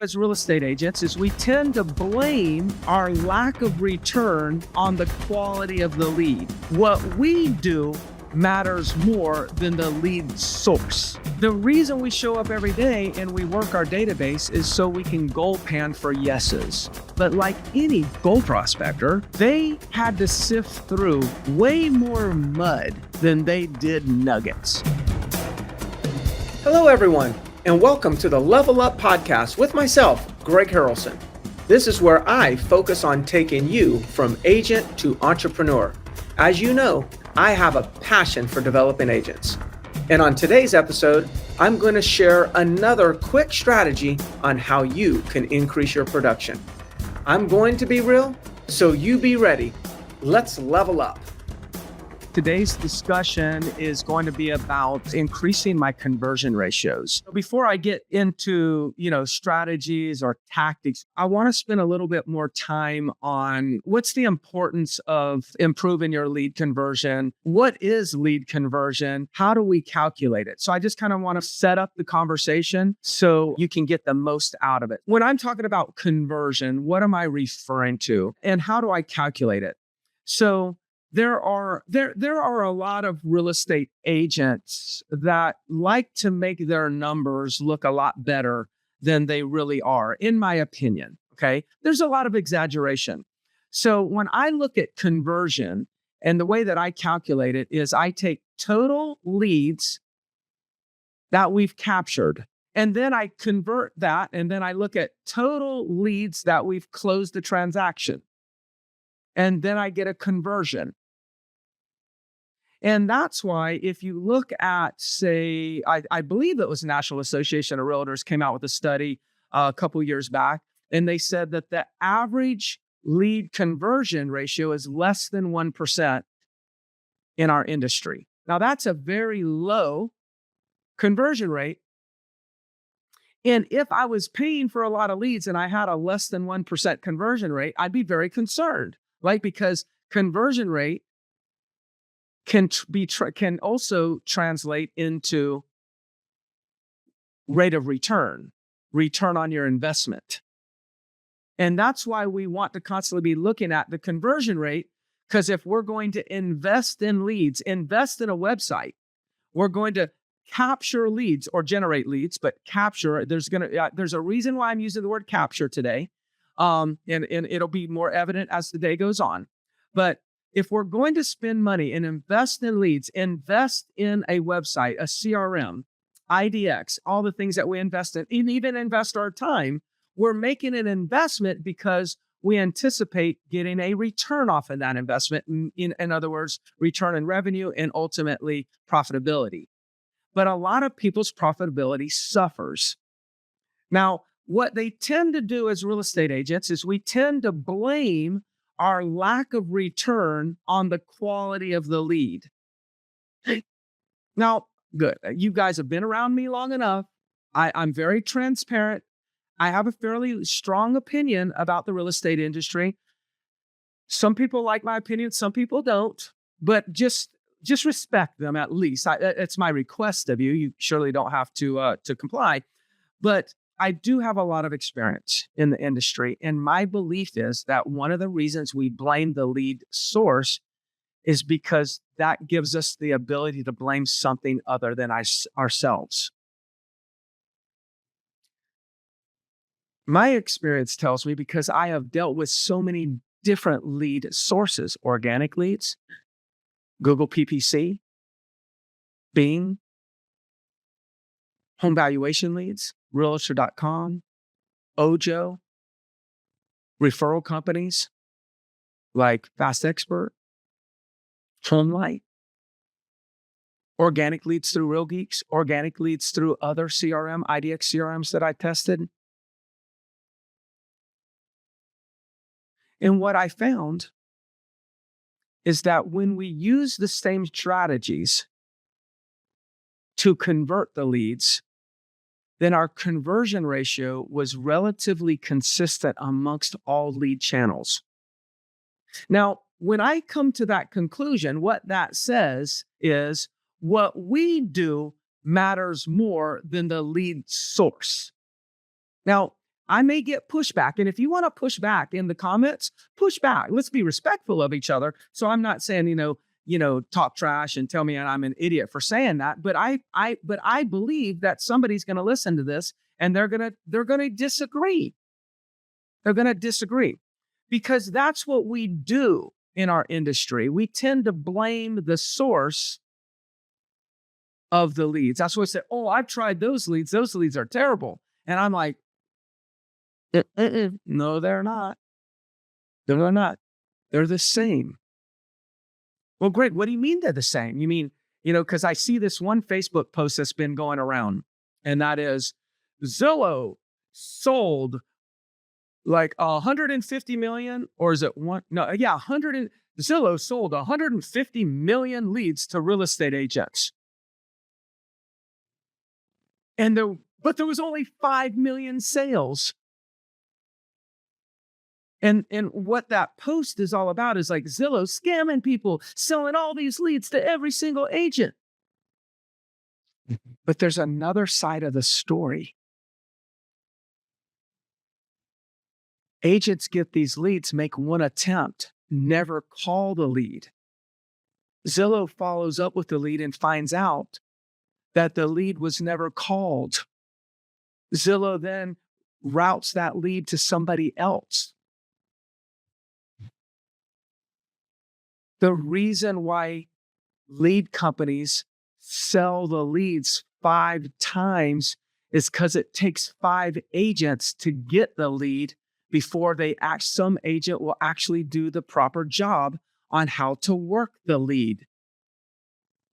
As real estate agents is we tend to blame our lack of return on the quality of the lead. What we do matters more than the lead source. The reason we show up every day and we work our database is so we can goal pan for yeses. But like any gold prospector, they had to sift through way more mud than they did nuggets. Hello, everyone, and welcome to the Level Up Podcast with myself, Greg Harrelson. This is where I focus on taking you from agent to entrepreneur. As you know, I have a passion for developing agents. And on today's episode, I'm going to share another quick strategy on how you can increase your production. I'm going to be real, so you be ready. Let's level up. Today's discussion is going to be about increasing my conversion ratios. Before I get into, strategies or tactics, I want to spend a little bit more time on what's the importance of improving your lead conversion. What is lead conversion? How do we calculate it? So I just kind of want to set up the conversation so you can get the most out of it. When I'm talking about conversion, what am I referring to? And how do I calculate it? So There are a lot of real estate agents that like to make their numbers look a lot better than they really are, in my opinion. Okay. There's a lot of exaggeration. So when I look at conversion, and the way that I calculate it is I take total leads that we've captured, and then I convert that, and then I look at total leads that we've closed the transaction. And then I get a conversion. And that's why if you look at, say, I believe it was National Association of Realtors came out with a study a couple years back, and they said that the average lead conversion ratio is less than 1% in our industry. Now, that's a very low conversion rate. And if I was paying for a lot of leads and I had a less than 1% conversion rate, I'd be very concerned, right? Because conversion rate can also translate into rate of return on your investment. And that's why we want to constantly be looking at the conversion rate, because if we're going to invest in leads, invest in a website, we're going to capture leads or generate leads, but capture, there's a reason why I'm using the word capture today. And it'll be more evident as the day goes on. But if we're going to spend money and invest in leads, invest in a website, a CRM, IDX, all the things that we invest in, and even invest our time, we're making an investment because we anticipate getting a return off of that investment. In other words, return in revenue and ultimately profitability. But a lot of people's profitability suffers. Now, what they tend to do as real estate agents is we tend to blame our lack of return on the quality of the lead. Now, good. You guys have been around me long enough. I'm very transparent. I have a fairly strong opinion about the real estate industry. Some people like my opinion, some people don't, but just respect them at least. It's my request of you. You surely don't have to comply, but I do have a lot of experience in the industry, and my belief is that one of the reasons we blame the lead source is because that gives us the ability to blame something other than ourselves. My experience tells me, because I have dealt with so many different lead sources, organic leads, Google PPC, Bing, home valuation leads, Realtor.com, Ojo, referral companies like Fast Expert, HomeLight, organic leads through Real Geeks, organic leads through other CRM, IDX CRMs that I tested. And what I found is that when we use the same strategies to convert the leads, then our conversion ratio was relatively consistent amongst all lead channels. Now, when I come to that conclusion, what that says is what we do matters more than the lead source. Now, I may get pushback. And if you want to push back in the comments, push back. Let's be respectful of each other. So I'm not saying, talk trash and tell me I'm an idiot for saying that. But I believe that somebody's going to listen to this and they're going to disagree. They're going to disagree because that's what we do in our industry. We tend to blame the source of the leads. That's what I say. Oh, I've tried those leads. Those leads are terrible. And I'm like, no, they're not. They're not. They're the same. Well, Greg, what do you mean they're the same? You mean, because I see this one Facebook post that's been going around, and that is Zillow sold like 150 million, or is it one? No, yeah, Zillow sold 150 million leads to real estate agents. But there was only 5 million sales. And what that post is all about is like Zillow scamming people, selling all these leads to every single agent. But there's another side of the story. Agents get these leads, make one attempt, never call the lead. Zillow follows up with the lead and finds out that the lead was never called. Zillow then routes that lead to somebody else. The reason why lead companies sell the leads 5 times is because it takes 5 agents to get the lead before some agent will actually do the proper job on how to work the lead.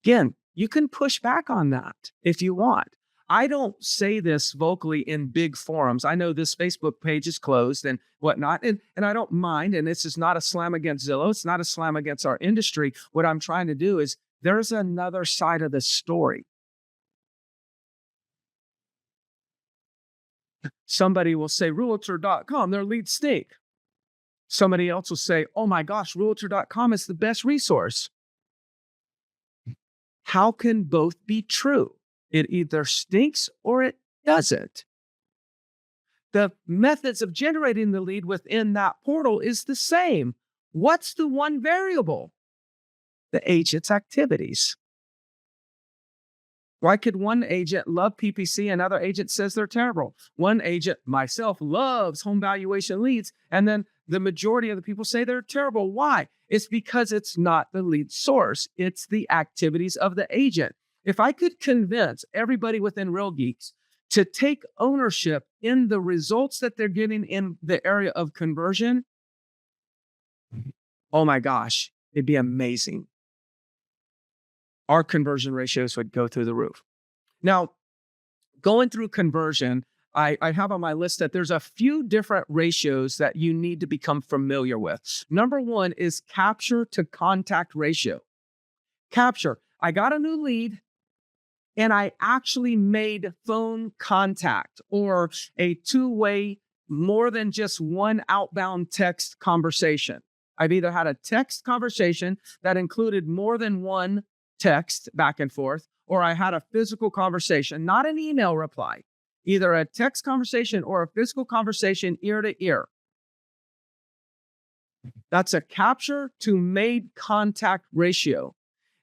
Again, you can push back on that if you want. I don't say this vocally in big forums. I know this Facebook page is closed and whatnot, and I don't mind. And this is not a slam against Zillow. It's not a slam against our industry. What I'm trying to do is there's another side of the story. Somebody will say, Realtor.com, their leads stink. Somebody else will say, oh my gosh, Realtor.com is the best resource. How can both be true? It either stinks or it doesn't. The methods of generating the lead within that portal is the same. What's the one variable? The agent's activities. Why could one agent love PPC and another agent says they're terrible? One agent, myself, loves home valuation leads, and then the majority of the people say they're terrible. Why? It's because it's not the lead source. It's the activities of the agent. If I could convince everybody within Real Geeks to take ownership in the results that they're getting in the area of conversion, oh my gosh, it'd be amazing. Our conversion ratios would go through the roof. Now, going through conversion, I have on my list that there's a few different ratios that you need to become familiar with. Number one is capture to contact ratio. Capture, I got a new lead and I actually made phone contact or a two-way, more than just one outbound text conversation. I've either had a text conversation that included more than one text back and forth, or I had a physical conversation, not an email reply, either a text conversation or a physical conversation ear to ear. That's a capture to made contact ratio.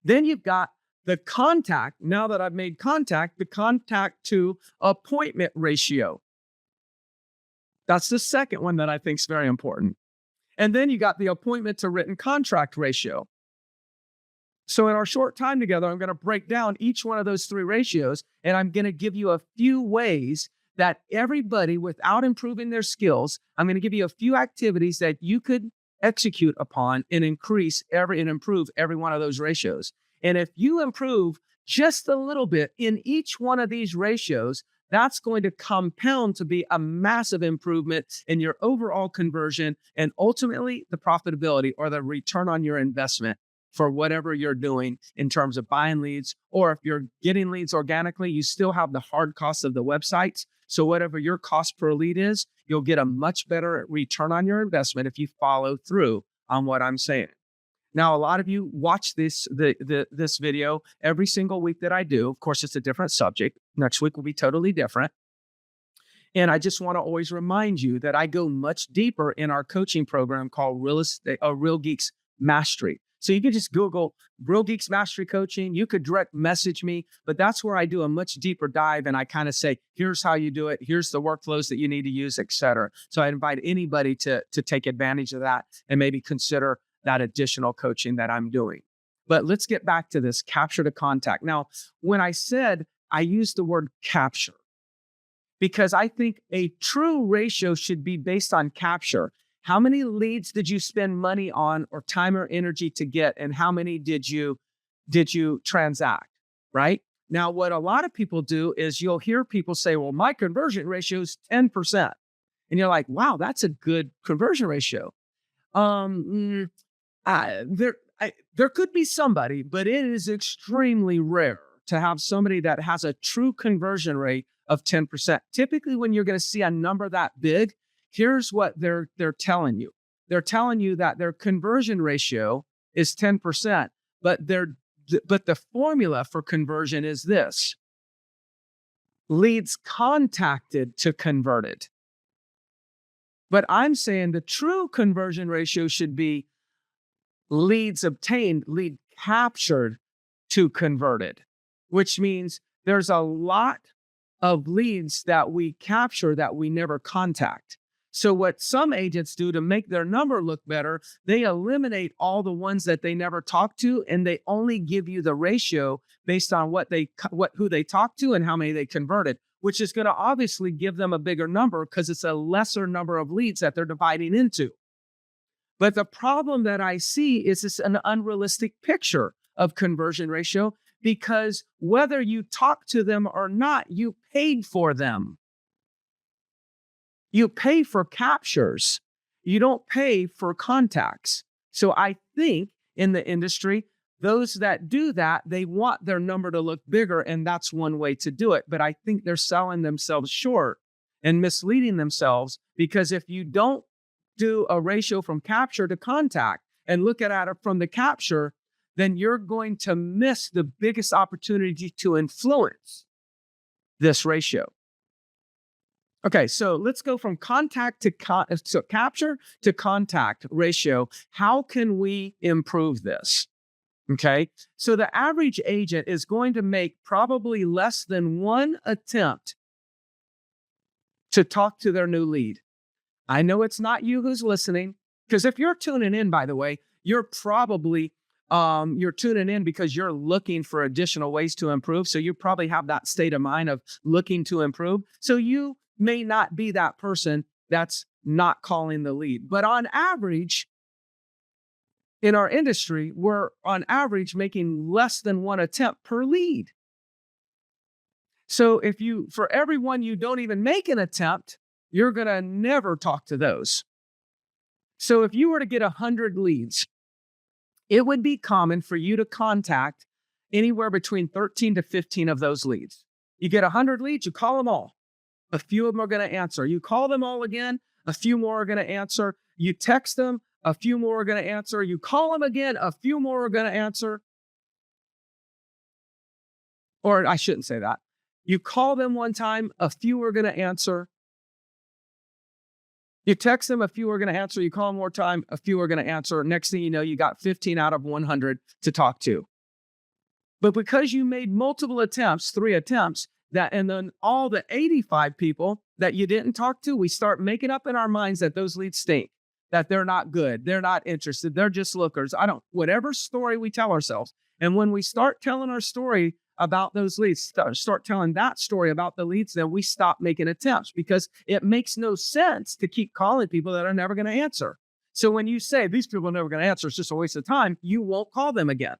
Then you've got the contact, now that I've made contact, the contact to appointment ratio. That's the second one that I think is very important. And then you got the appointment to written contract ratio. So in our short time together, I'm going to break down each one of those 3 ratios, and I'm going to give you a few ways that everybody, without improving their skills, I'm going to give you a few activities that you could execute upon and improve every one of those ratios. And if you improve just a little bit in each one of these ratios, that's going to compound to be a massive improvement in your overall conversion and ultimately the profitability or the return on your investment for whatever you're doing in terms of buying leads. Or if you're getting leads organically, you still have the hard costs of the websites. So whatever your cost per lead is, you'll get a much better return on your investment if you follow through on what I'm saying. Now, a lot of you watch this video every single week that I do. Of course, it's a different subject. Next week will be totally different. And I just want to always remind you that I go much deeper in our coaching program called Real Geeks Mastery. So you could just Google Real Geeks Mastery Coaching. You could direct message me, but that's where I do a much deeper dive. And I kind of say, here's how you do it. Here's the workflows that you need to use, et cetera. So I invite anybody to take advantage of that and maybe consider that additional coaching that I'm doing. But let's get back to this capture to contact. Now, when I said I used the word capture, because I think a true ratio should be based on capture. How many leads did you spend money on or time or energy to get, and how many did you transact, right? Now, what a lot of people do is you'll hear people say, well, my conversion ratio is 10%. And you're like, wow, that's a good conversion ratio. There could be somebody, but it is extremely rare to have somebody that has a true conversion rate of 10%. Typically, when you're going to see a number that big, here's what they're telling you. They're telling you that their conversion ratio is 10%, but the formula for conversion is this: leads contacted to converted. But I'm saying the true conversion ratio should be leads obtained, lead captured to converted, which means there's a lot of leads that we capture that we never contact. So what some agents do to make their number look better, they eliminate all the ones that they never talk to, and they only give you the ratio based on who they talk to and how many they converted, which is going to obviously give them a bigger number because it's a lesser number of leads that they're dividing into. But the problem that I see is this an unrealistic picture of conversion ratio, because whether you talk to them or not, you paid for them. You pay for captures. You don't pay for contacts. So I think in the industry, those that do that, they want their number to look bigger, and that's one way to do it. But I think they're selling themselves short and misleading themselves, because if you don't do a ratio from capture to contact and look at it from the capture, then you're going to miss the biggest opportunity to influence this ratio. Okay, so let's go from contact to capture to contact ratio. How can we improve this? Okay, so the average agent is going to make probably less than one attempt to talk to their new lead. I know it's not you who's listening, because if you're tuning in, by the way, you're probably you're tuning in because you're looking for additional ways to improve. So you probably have that state of mind of looking to improve. So you may not be that person that's not calling the lead. But on average, in our industry, we're on average making less than one attempt per lead. So for everyone you don't even make an attempt, you're going to never talk to those. So if you were to get 100 leads, it would be common for you to contact anywhere between 13 to 15 of those leads. You get 100 leads, you call them all. A few of them are going to answer. You call them all again, a few more are going to answer. You text them, a few more are going to answer. You call them again, a few more are going to answer. Or I shouldn't say that. You call them one time, a few are going to answer. You text them, a few are going to answer. You call them more time, a few are going to answer. Next thing you know, you got 15 out of 100 to talk to. But because you made multiple attempts, 3 attempts, and then all the 85 people that you didn't talk to, we start making up in our minds that those leads stink, that they're not good, they're not interested, they're just lookers. Whatever story we tell ourselves. And when we start telling our story about those leads, start telling that story about the leads, then we stop making attempts, because it makes no sense to keep calling people that are never going to answer. So when you say these people are never going to answer, it's just a waste of time, you won't call them again.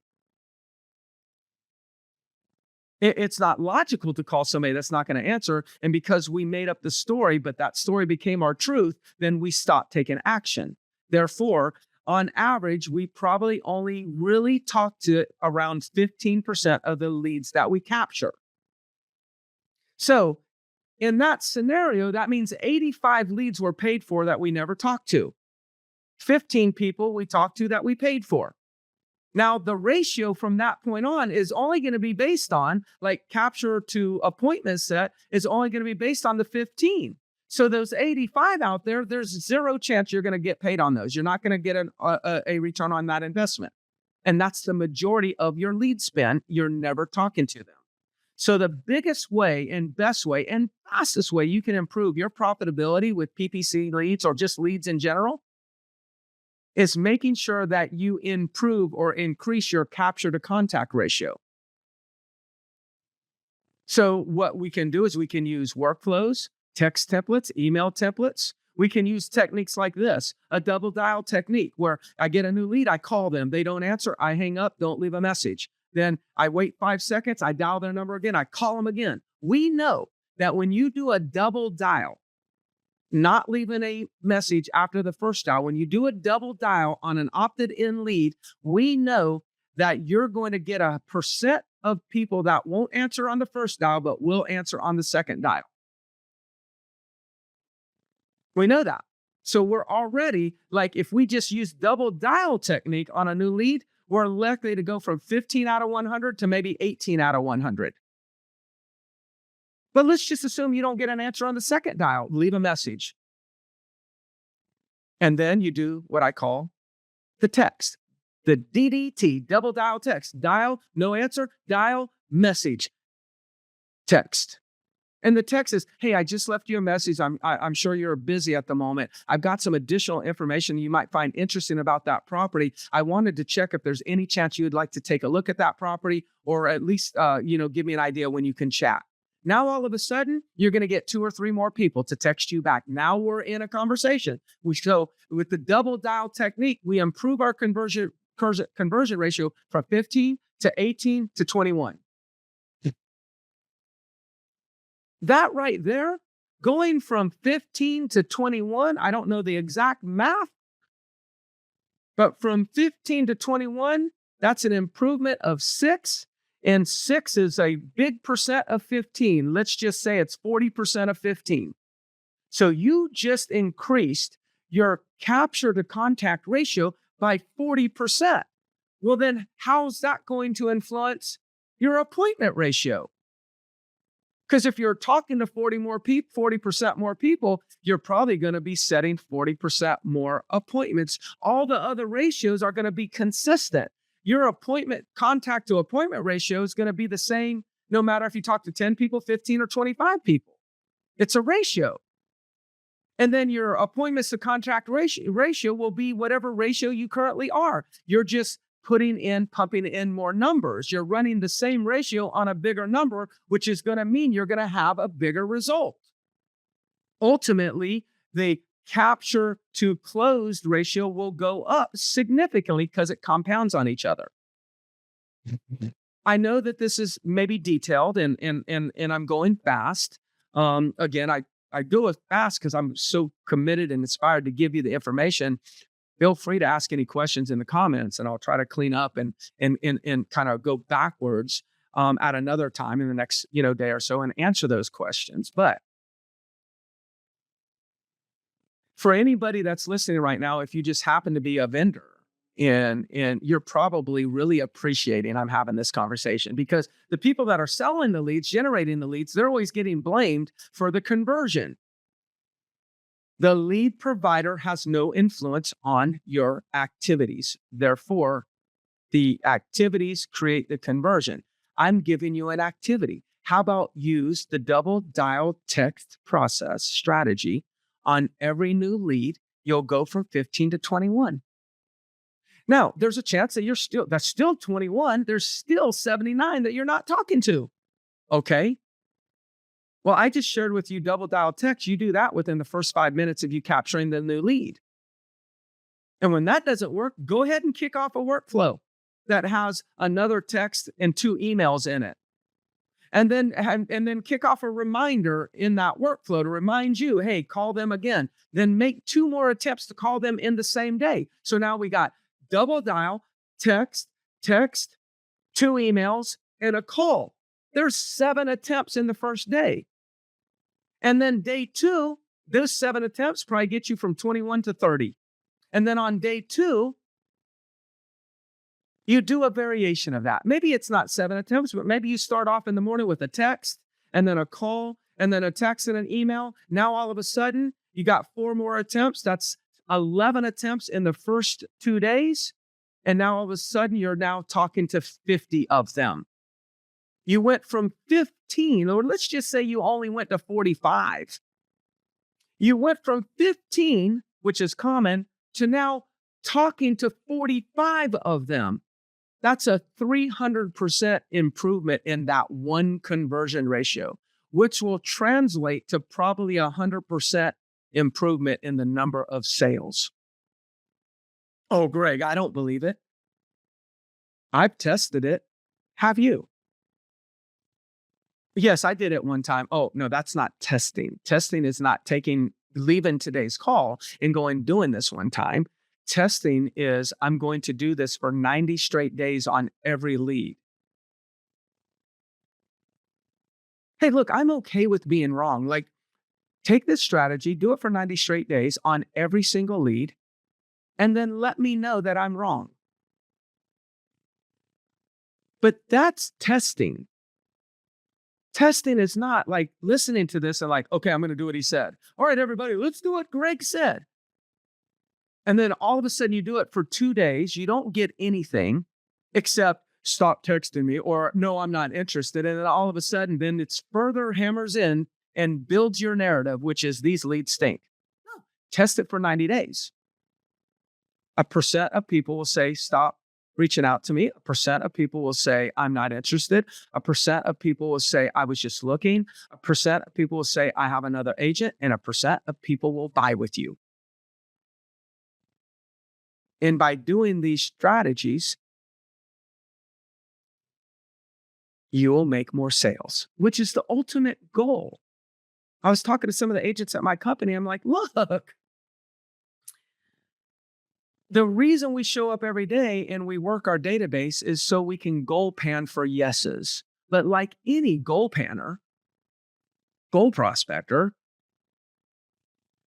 It's not logical to call somebody that's not going to answer. And because we made up the story, but that story became our truth, then we stop taking action. Therefore, on average, we probably only really talk to around 15% of the leads that we capture. So in that scenario, that means 85 leads were paid for that we never talked to. 15 people we talked to that we paid for. Now, the ratio from that point on is only going to be based on, like capture to appointment set, is only going to be based on the 15. So those 85 out there, there's zero chance you're going to get paid on those. You're not going to get a return on that investment. And that's the majority of your lead spend. You're never talking to them. So the biggest way and best way and fastest way you can improve your profitability with PPC leads or just leads in general is making sure that you improve or increase your capture to contact ratio. So what we can do is we can use workflows, text templates, email templates. We can use techniques like this, a double dial technique where I get a new lead, I call them, they don't answer, I hang up, don't leave a message. Then I wait 5 seconds, I dial their number again, I call them again. We know that when you do a double dial, not leaving a message after the first dial, when you do a double dial on an opted in lead, we know that you're going to get a percent of people that won't answer on the first dial, but will answer on the second dial. We know that. So we're already, like, if we just use double dial technique on a new lead, we're likely to go from 15 out of 100 to maybe 18 out of 100. But let's just assume you don't get an answer on the second dial. Leave a message. And then you do what I call the text, the DDT, double dial text. Dial, no answer, dial, message, text. And the text is, hey, I just left you a message. I'm sure you're busy at the moment. I've got some additional information you might find interesting about that property. I wanted to check if there's any chance you would like to take a look at that property, or at least, give me an idea when you can chat. Now, all of a sudden, you're going to get 2 or 3 more people to text you back. Now we're in a conversation. So with the double dial technique, we improve our conversion ratio from 15 to 18 to 21. That right there, going from 15 to 21, I don't know the exact math, but from 15 to 21, that's an improvement of 6. And 6 is a big percent of 15. Let's just say it's 40% of 15. So you just increased your capture to contact ratio by 40%. Well, then how's that going to influence your appointment ratio? Because if you're talking to 40% more people, you're probably going to be setting 40% more appointments. All the other ratios are going to be consistent. Your appointment contact to appointment ratio is going to be the same no matter if you talk to 10 people, 15, or 25 people. It's a ratio. And then your appointments to contact ratio will be whatever ratio you currently are. You're just pumping in more numbers. You're running the same ratio on a bigger number, which is going to mean you're going to have a bigger result. Ultimately, the capture to closed ratio will go up significantly because it compounds on each other. I know that this is maybe detailed and I'm going fast. Again, I go fast because I'm so committed and inspired to give you the information. Feel free to ask any questions in the comments, and I'll try to clean up and kind of go backwards at another time in the next day or so and answer those questions. But for anybody that's listening right now, if you just happen to be a vendor and you're probably really appreciating I'm having this conversation, because the people that are selling the leads, generating the leads, they're always getting blamed for the conversion. The lead provider has no influence on your activities. Therefore, the activities create the conversion. I'm giving you an activity. How about use the double dial text process strategy on every new lead? You'll go from 15 to 21. Now, there's a chance that that's still 21. There's still 79 that you're not talking to. Okay. Well, I just shared with you double dial text. You do that within the first 5 minutes of you capturing the new lead. And when that doesn't work, go ahead and kick off a workflow that has another text and 2 emails in it. And then kick off a reminder in that workflow to remind you, hey, call them again. Then make 2 more attempts to call them in the same day. So now we got double dial, text, 2 emails, and a call. There's 7 attempts in the first day. And then day 2, those 7 attempts probably get you from 21 to 30. And then on day 2, you do a variation of that. Maybe it's not 7 attempts, but maybe you start off in the morning with a text and then a call and then a text and an email. Now, all of a sudden, you got 4 more attempts. That's 11 attempts in the first 2 days. And now all of a sudden, you're now talking to 50 of them. You went from 15, or let's just say you only went to 45. You went from 15, which is common, to now talking to 45 of them. That's a 300% improvement in that one conversion ratio, which will translate to probably 100% improvement in the number of sales. Oh, Greg, I don't believe it. I've tested it. Have you? Yes, I did it one time. Oh, no, that's not testing. Testing is not leaving today's call and doing this one time. Testing is I'm going to do this for 90 straight days on every lead. Hey, look, I'm okay with being wrong. Like, take this strategy, do it for 90 straight days on every single lead, and then let me know that I'm wrong. But that's testing. Testing is not like listening to this and like, okay, I'm going to do what he said. All right, everybody, let's do what Greg said. And then all of a sudden you do it for 2 days. You don't get anything except stop texting me or no, I'm not interested. And then all of a sudden, then it's further hammers in and builds your narrative, which is these leads stink. No, test it for 90 days. A percent of people will say, stop reaching out to me. A percent of people will say, I'm not interested. A percent of people will say, I was just looking. A percent of people will say, I have another agent. And a percent of people will buy with you. And by doing these strategies, you will make more sales, which is the ultimate goal. I was talking to some of the agents at my company. I'm like, look, the reason we show up every day and we work our database is so we can goal pan for yeses. But like any goal panner, goal prospector,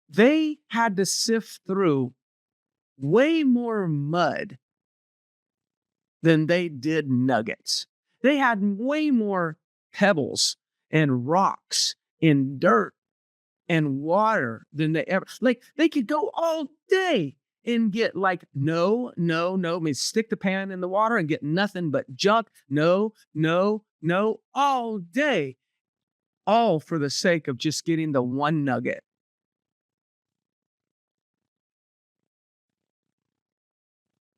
they had to sift through way more mud than they did nuggets. They had way more pebbles and rocks and dirt and water than they ever, like they could go all day and get like, no, I mean, stick the pan in the water and get nothing but junk. No, all day, all for the sake of just getting the one nugget.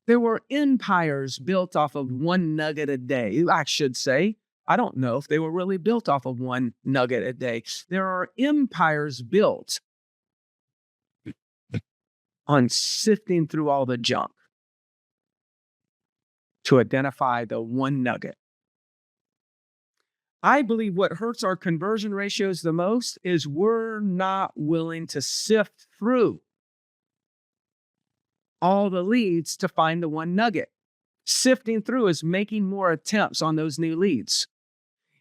There were empires built off of one nugget a day, I should say. I don't know if they were really built off of one nugget a day. There are empires built on sifting through all the junk to identify the one nugget. I believe what hurts our conversion ratios the most is we're not willing to sift through all the leads to find the one nugget. Sifting through is making more attempts on those new leads.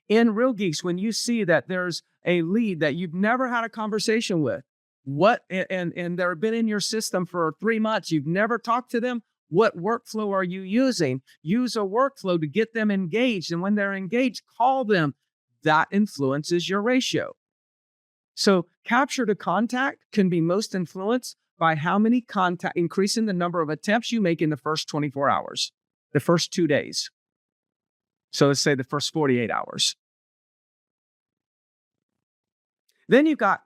In Real Geeks, when you see that there's a lead that you've never had a conversation with, and they've been in your system for 3 months, you've never talked to them, what workflow are you using? Use a workflow to get them engaged. And when they're engaged, call them. That influences your ratio. So capture to contact can be most influenced by how many increasing the number of attempts you make in the first 24 hours, the first 2 days. So let's say the first 48 hours. Then you've got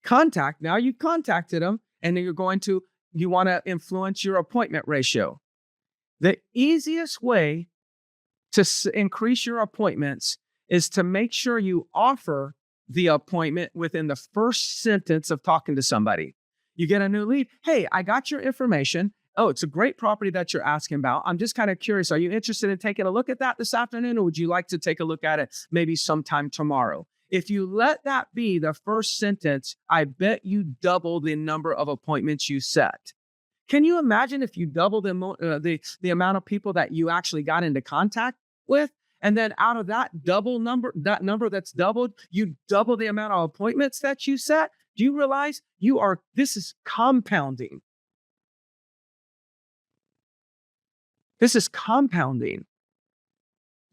contact. Now you contacted them and then you want to influence your appointment ratio. The easiest way to increase your appointments is to make sure you offer the appointment within the first sentence of talking to somebody. You get a new lead. Hey, I got your information. Oh, it's a great property that you're asking about. I'm just kind of curious. Are you interested in taking a look at that this afternoon, or would you like to take a look at it maybe sometime tomorrow? If you let that be the first sentence, I bet you double the number of appointments you set. Can you imagine if you double the amount of people that you actually got into contact with? And then out of that that number that's doubled, you double the amount of appointments that you set. Do you realize this is compounding? This is compounding.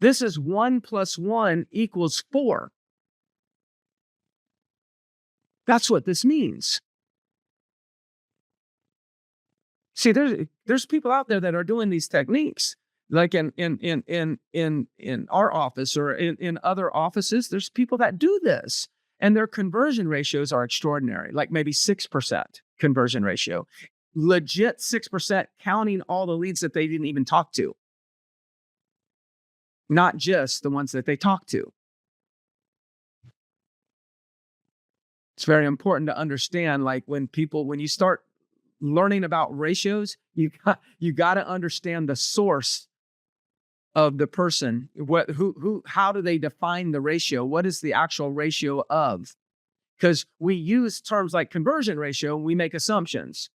This is 1 + 1 = 4. That's what this means. See, there's people out there that are doing these techniques, like in our office or in other offices. There's people that do this, and their conversion ratios are extraordinary, like maybe 6% conversion ratio, legit 6%, counting all the leads that they didn't even talk to, not just the ones that they talked to. It's very important to understand, like when you start learning about ratios, you got to understand the source of the person. How do they define the ratio? What is the actual ratio of? Because we use terms like conversion ratio, and we make assumptions.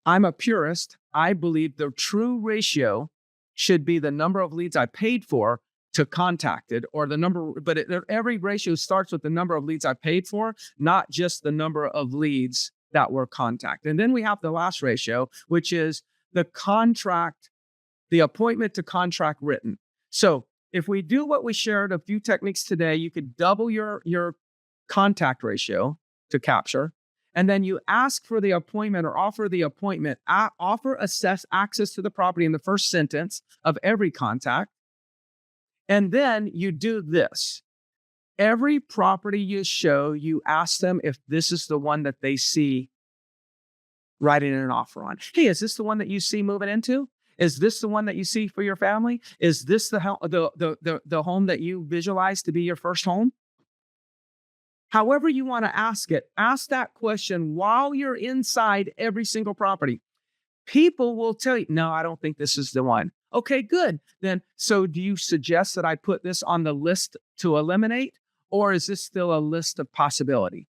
I'm a purist. I believe the true ratio should be the number of leads I paid for to contacted, or the number, but every ratio starts with the number of leads I paid for, not just the number of leads that were contacted. And then we have the last ratio, which is the appointment to contract written. So if we do what we shared, a few techniques today, you could double your contact ratio to capture. And then you ask for the appointment or offer the appointment, assess access to the property in the first sentence of every contact. And then you do this. Every property you show, you ask them if this is the one that they see writing an offer on. Hey, is this the one that you see moving into? Is this the one that you see for your family? Is this the home that you visualize to be your first home? However you want to ask it, ask that question while you're inside every single property. People will tell you, no, I don't think this is the one. Okay, good. Then, so do you suggest that I put this on the list to eliminate? Or is this still a list of possibility,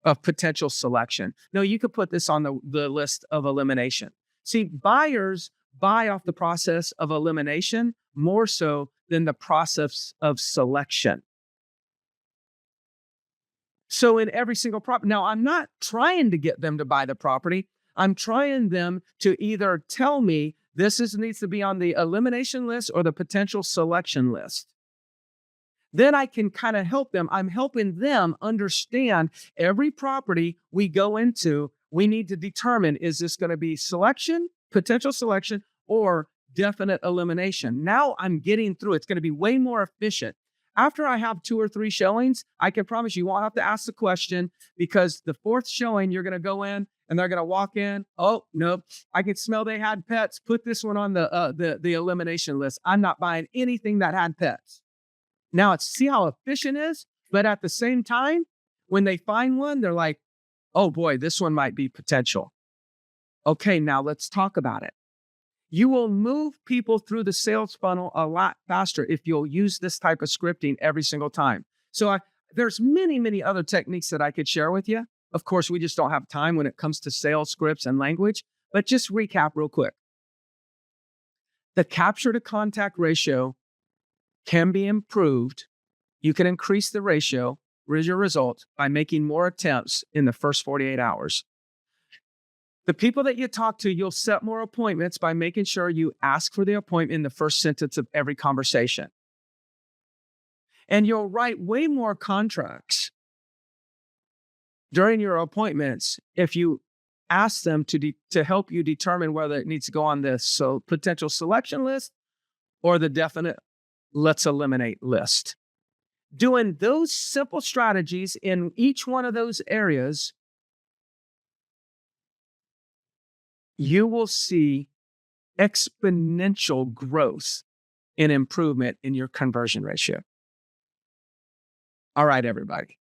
of potential selection? No, you could put this on the list of elimination. See, buyers buy off the process of elimination more so than the process of selection. So in every single property, now I'm not trying to get them to buy the property. I'm trying them to either tell me this needs to be on the elimination list or the potential selection list. Then I can kind of help them. I'm helping them understand every property we go into, we need to determine, is this going to be selection, potential selection, or definite elimination? Now I'm getting through. It's going to be way more efficient. After I have 2 or 3 showings, I can promise you won't have to ask the question, because the 4th showing, you're going to go in and they're going to walk in. Oh, nope. I can smell they had pets. Put this one on the elimination list. I'm not buying anything that had pets. Now, see how efficient it is? But at the same time, when they find one, they're like, oh boy, this one might be potential. Okay, now let's talk about it. You will move people through the sales funnel a lot faster if you'll use this type of scripting every single time. So there's many, many other techniques that I could share with you. Of course, we just don't have time when it comes to sales scripts and language, but just recap real quick. The capture to contact ratio can be improved. You can increase the ratio, your result, by making more attempts in the first 48 hours. The people that you talk to, you'll set more appointments by making sure you ask for the appointment in the first sentence of every conversation. And you'll write way more contracts during your appointments if you ask them to help you determine whether it needs to go on the potential selection list or the definite let's eliminate list. Doing those simple strategies in each one of those areas, you will see exponential growth and improvement in your conversion ratio. All right, everybody.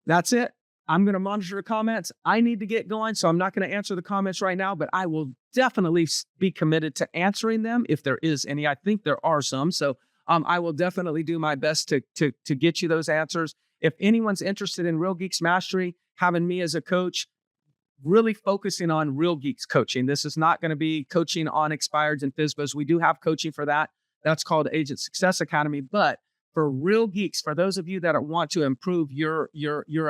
That's it. I'm going to monitor the comments. I need to get going, so I'm not going to answer the comments right now, but I will definitely be committed to answering them if there is any. I think there are some, so I will definitely do my best to get you those answers. If anyone's interested in Real Geeks Mastery, having me as a coach, really focusing on Real Geeks coaching. This is not going to be coaching on expireds and FSBOs. We do have coaching for that. That's called Agent Success Academy. But for Real Geeks, for those of you that want to improve your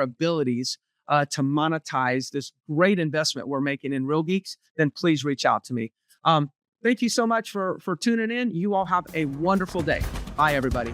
abilities to monetize this great investment we're making in Real Geeks, then please reach out to me. Thank you so much for tuning in. You all have a wonderful day. Bye, everybody.